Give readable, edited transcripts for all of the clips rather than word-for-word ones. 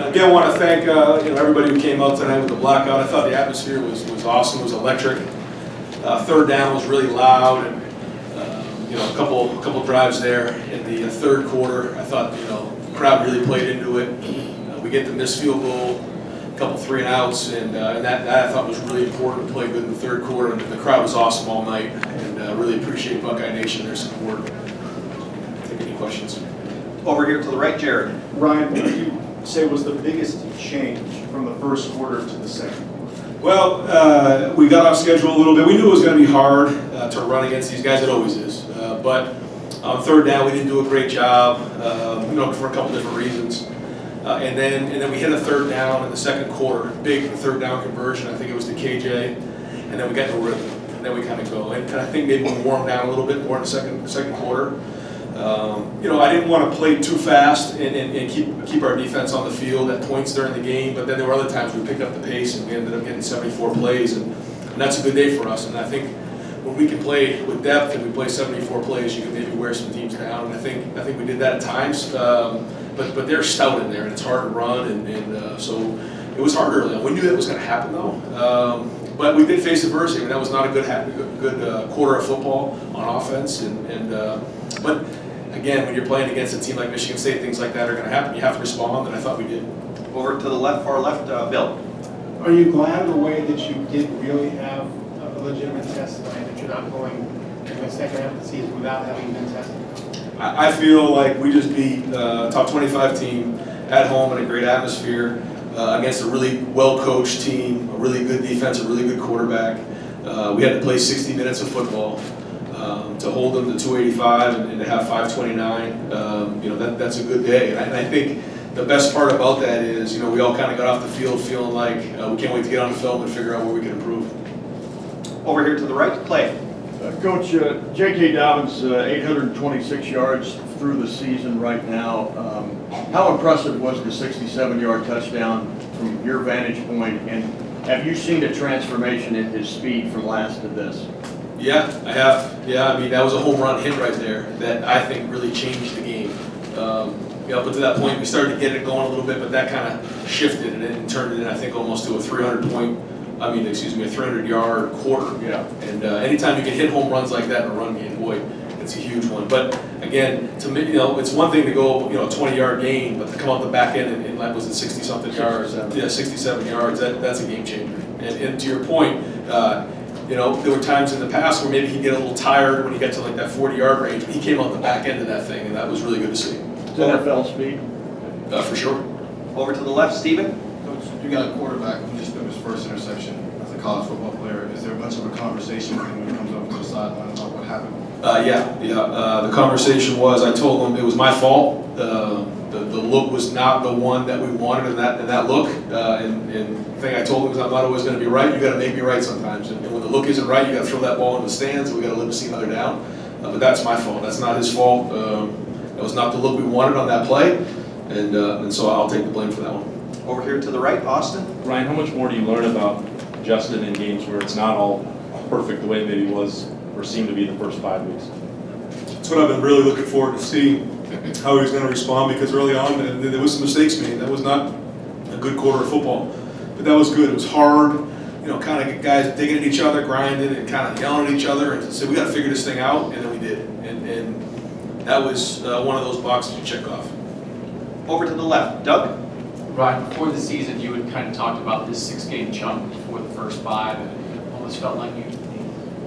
Again, want to thank everybody who came out tonight with the blackout. I thought the atmosphere was awesome. It was electric. Third down was really loud, and a couple drives there in the third quarter. I thought the crowd really played into it. We get the missed field goal, a couple 3-and-outs, and that I thought was really important to play good in the third quarter. And the crowd was awesome all night, and really appreciate Buckeye Nation, their support. Take any questions. Over here to the right, Jared. Ryan, what do you say was the biggest change from the first quarter to the second quarter? Well, we got off schedule a little bit. We knew it was going to be hard to run against these guys. It always is. But on third down, we didn't do a great job, for a couple different reasons. And then we hit a third down in the second quarter, big third down conversion. I think it was to KJ, and then we got in a rhythm. And then we kind of go. And I think maybe we warmed down a little bit more in the second quarter. I didn't want to play too fast and keep our defense on the field at points during the game, but then there were other times we picked up the pace and we ended up getting 74 plays, and that's a good day for us. And I think when we can play with depth and we play 74 plays, you can maybe wear some teams down. And I think we did that at times, but they're stout in there, and it's hard to run, and so it was hard early on. We knew that was going to happen though. But we did face adversity. I mean, that was not a good quarter of football on offense, but again, when you're playing against a team like Michigan State, things like that are going to happen. You have to respond, and I thought we did. Over to the far left, Bill. Are you glad in a way that you did really have a legitimate test tonight, that you're not going in the second half of the season without having been tested? I feel like we just beat a top 25 team at home in a great atmosphere against a really well-coached team, a really good defense, a really good quarterback. We had to play 60 minutes of football. To hold them to 285 and to have 529, that's a good day. And I think the best part about that is, we all kind of got off the field feeling like we can't wait to get on the film and figure out where we can improve. Over here to the right, Clay. Coach, J.K. Dobbins, 826 yards through the season right now. How impressive was the 67-yard touchdown from your vantage point, and have you seen a transformation in his speed from last to this? Yeah, I have. Yeah, I mean, that was a home run hit right there that I think really changed the game. Up to that point, we started to get it going a little bit, but that kind of shifted and turned it in, I think, almost to a 300-yard quarter. Yeah. And anytime you can hit home runs like that in a run game, boy, it's a huge one. But again, to me, it's one thing to go, a 20-yard gain, but to come out the back end and was it 60-something yards? 67 yards. That's a game changer. And to your point. There were times in the past where maybe he'd get a little tired when he got to like that 40-yard range, but he came out the back end of that thing, and that was really good to see. NFL speed? For sure. Over to the left, Steven. Coach, you got a quarterback who just threw his first interception as a college football player. Is there much of a conversation with him when he comes over to the sideline about what happened? The conversation was, I told him it was my fault. The look was not the one that we wanted in that look. And the thing I told him is I'm not always going to be right. You got to make me right sometimes. And when the look isn't right, you got to throw that ball in the stands. We got to live to see another down. But that's my fault. That's not his fault. That was not the look we wanted on that play. And so I'll take the blame for that one. Over here to the right, Austin. Ryan, how much more do you learn about Justin in games where it's not all perfect the way maybe it was or seemed to be the first 5 weeks? That's what I've been really looking forward to see how he was going to respond, because early on there was some mistakes made. That was not a good quarter of football, but that was good. It was hard, kind of guys digging at each other, grinding, and kind of yelling at each other, and said we got to figure this thing out, and then we did. And that was one of those boxes you check off. Over to the left, Doug. Right, before the season, you had kind of talked about this 6-game chunk before the first 5, and it almost felt like you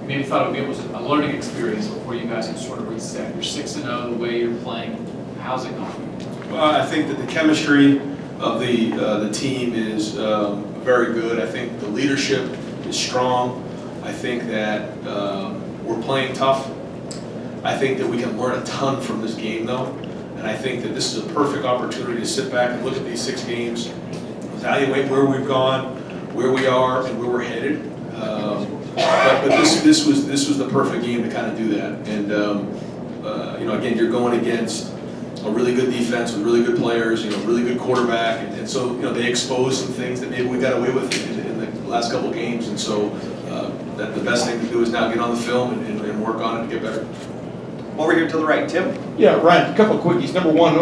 maybe thought it was a learning experience before you guys could sort of reset. You're 6-0, the way you're playing. How's it going? Well, I think that the chemistry of the team is very good. I think the leadership is strong. I think that we're playing tough. I think that we can learn a ton from this game, though. And I think that this is a perfect opportunity to sit back and look at these 6 games, evaluate where we've gone, where we are, and where we're headed. But this was the perfect game to kind of do that. And again, you're going against a really good defense with really good players, really good quarterback, and so they exposed some things that maybe we got away with in the last couple of games. And so that the best thing to do is now get on the film and work on it and get better. Over here to the right, Tim. Yeah, Ryan, a couple of quickies. Number one,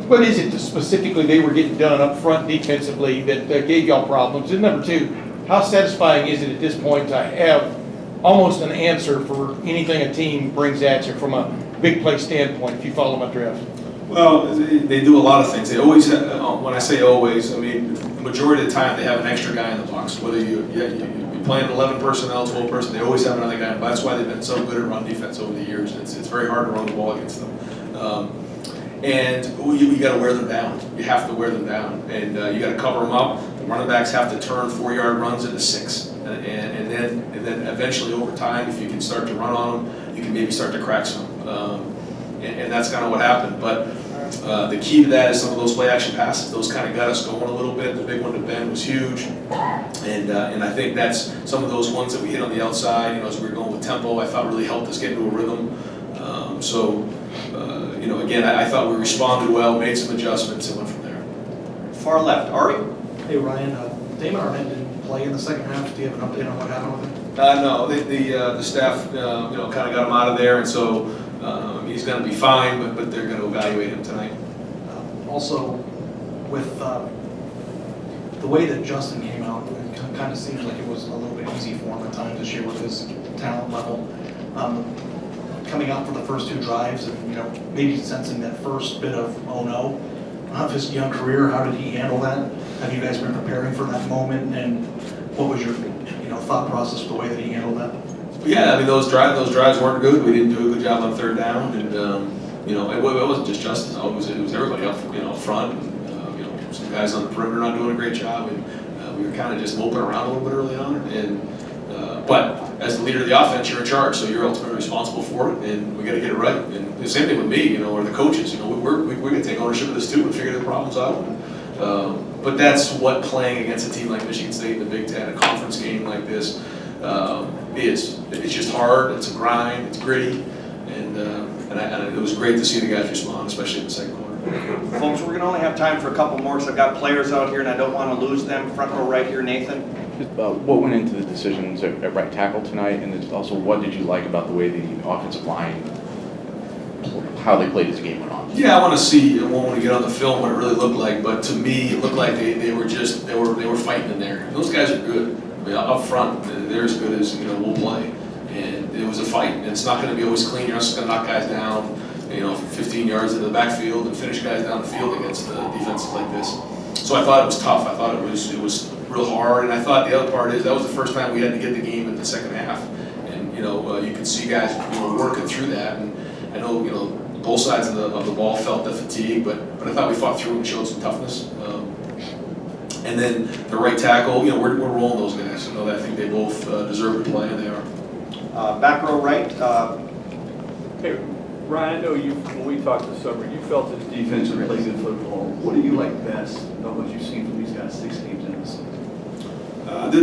what is it specifically they were getting done up front defensively that gave y'all problems? And number two, how satisfying is it at this point to have almost an answer for anything a team brings at you from a big play standpoint if you follow my drift? Well, they do a lot of things. They always have, when I say always, I mean, the majority of the time they have an extra guy in the box. Whether you're playing 11 personnel, 12 personnel, they always have another guy. That's why they've been so good at run defense over the years. It's very hard to run the ball against them. And you got to wear them down. You have to wear them down. And you got to cover them up. The running backs have to turn 4-yard runs into 6. And then eventually over time, if you can start to run on them, you can maybe start to crack some. And that's kind of what happened. But the key to that is some of those play action passes. Those kind of got us going a little bit. The big one to Ben was huge. And I think that's some of those ones that we hit on the outside, as we were going with tempo, I thought really helped us get into a rhythm. Again, I thought we responded well, made some adjustments, and went from there. Far left, Ari? Hey Ryan, Damon Arnett didn't play in the second half. Do you have an update on what happened with him? No, the staff, kind of got him out of there, and so he's going to be fine, but they're going to evaluate him tonight. Also, with the way that Justin came out, it kind of seems like it was a little bit easy for him at times this year with his talent level. Coming out for the first 2 drives and, maybe sensing that first bit of, oh no, of his young career, how did he handle that? Have you guys been preparing for that moment? And what was your, thought process for the way that he handled that? Yeah, I mean, those drives weren't good. We didn't do a good job on third down, and it wasn't just Justin. It was everybody up front. And, some guys on the perimeter not doing a great job, and we were kind of just moping around a little bit early on. And but as the leader of the offense, you're in charge, so you're ultimately responsible for it, and we got to get it right. And the same thing with me, or the coaches. We're going to take ownership of this too and figure the problems out. But that's what playing against a team like Michigan State in the Big Ten, a conference game like this, is. It's just hard. It's a grind. It's gritty, and it was great to see the guys respond, especially in the second quarter. Folks, we're going to only have time for a couple more because I've got players out here and I don't want to lose them. Front row right here, Nathan. What went into the decisions at right tackle tonight, and then also what did you like about the way the offensive line, how they played as the game went on? Yeah, I want to get on the film what it really looked like, but to me, it looked like they were fighting in there. And those guys are good. I mean, up front, they're as good as we'll play, and it was a fight. And it's not going to be always clean. You're not just going to knock guys down, 15 yards into the backfield and finish guys down the field against defenses like this. So I thought it was tough. I thought it was real hard, and I thought the other part is that was the first time we had to get the game in the second half, and you could see guys working through that, and I know both sides of the ball felt the fatigue, but I thought we fought through and showed some toughness. And then the right tackle, we're rolling those guys. I think they both deserve to play, and they are. Back row right. Hey, Ryan, I know when we talked this summer, you felt that the defense would play good football. What do you like best about what you've seen from these guys 6 games into the season?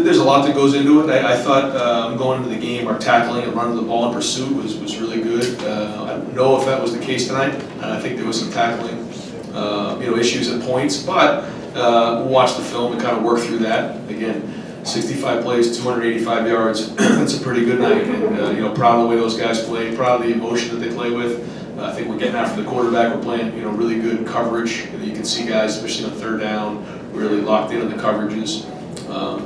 There's a lot that goes into it. I thought going into the game, our tackling and running the ball in pursuit was really good. I don't know if that was the case tonight. I think there was some tackling issues at points, but we'll watch the film and kind of work through that. Again, 65 plays, 285 yards. That's a pretty good night, and proud of the way those guys play, proud of the emotion that they play with. I think we're getting after the quarterback. We're playing really good coverage. You can see guys, especially on third down, really locked in on the coverages.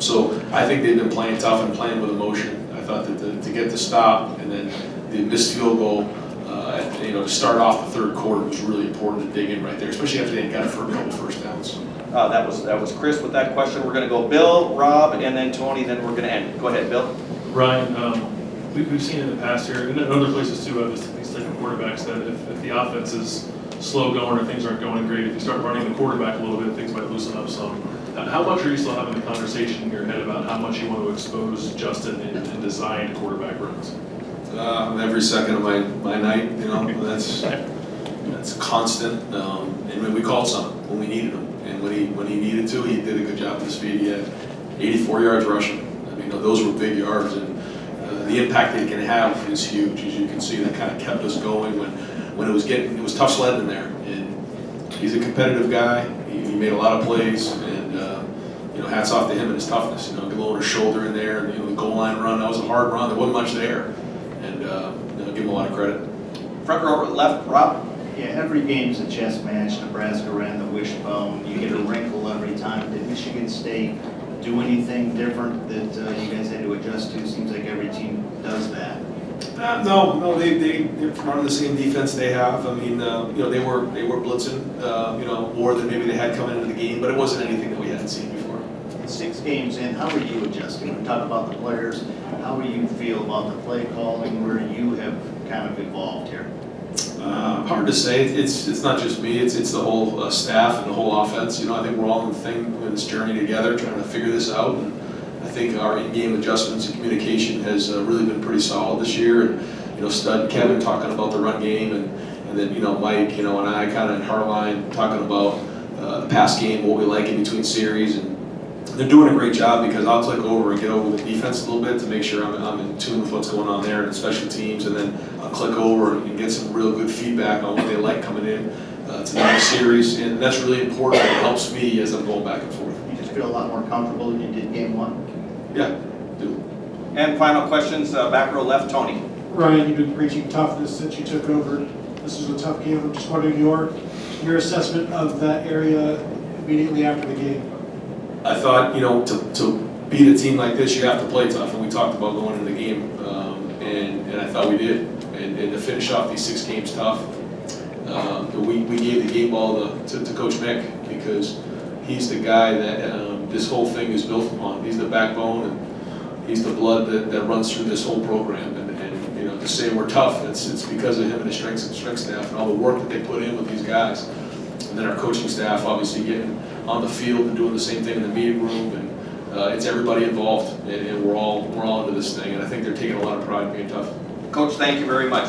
So I think they've been playing tough and playing with emotion. I thought that to get the stop and then the missed field goal, to start off the third quarter was really important to dig in right there, especially after they had got it for a couple first downs. That was Chris with that question. We're going to go Bill, Rob, and then Tony. Then we're going to end. Go ahead, Bill. Ryan, we've seen in the past here, and in other places too, these type of quarterbacks, that if the offense is slow going or things aren't going great, if you start running the quarterback a little bit, things might loosen up some. How much are you still having the conversation in your head about how much you want to expose Justin in designed quarterback runs? Every second of my night, that's constant. And when we called some when we needed him, and when he needed to, he did a good job this speed. He had 84 yards rushing. I mean, those were big yards, and the impact that he can have is huge. As you can see, that kind of kept us going when it was tough sledding in there. And he's a competitive guy. He made a lot of plays, and hats off to him and his toughness. Get a little shoulder in there, and the goal line run. That was a hard run. There wasn't much there, and give him a lot of credit. Front row left, Rob. Yeah, every game's a chess match. Nebraska ran the wishbone. You get a wrinkle every time. Did Michigan State do anything different that you guys had to adjust to? Seems like every team does that. No, they're running the same defense they have. I mean, they were blitzing, more than maybe they had coming into the game, but it wasn't anything that we hadn't seen before. 6 games in, how are you adjusting? We talk about the players. How do you feel about the play calling, where you have kind of evolved here? Hard to say. It's not just me. It's the whole staff and the whole offense. I think we're all in this journey together, trying to figure this out. And I think our in-game adjustments and communication has really been pretty solid this year. And Stud and Kevin talking about the run game, and then Mike, and I kind of in Harline talking about the pass game, what we like in between series, and they're doing a great job because I'll click over and get over the defense a little bit to make sure I'm in tune with what's going on there and special teams, and then I'll click over and get some real good feedback on what they like coming in to the next series, and that's really important. It helps me as I'm going back and forth. You just feel a lot more comfortable than you did game 1? Yeah, do. And final questions, back row left, Tony. Ryan, you've been preaching toughness since you took over. This is a tough game. I'm just wondering your assessment of that area immediately after the game. I thought, to beat a team like this, you have to play tough, and we talked about going into the game, and I thought we did. And to finish off these 6 games tough, we gave the game ball to Coach Mick, because he's the guy that this whole thing is built upon. He's the backbone, and he's the blood that runs through this whole program. And to say we're tough, it's because of him and his strength staff and all the work that they put in with these guys. And then our coaching staff obviously getting on the field and doing the same thing in the meeting room, and it's everybody involved, and we're all into this thing, and I think they're taking a lot of pride in being tough. Coach, thank you very much.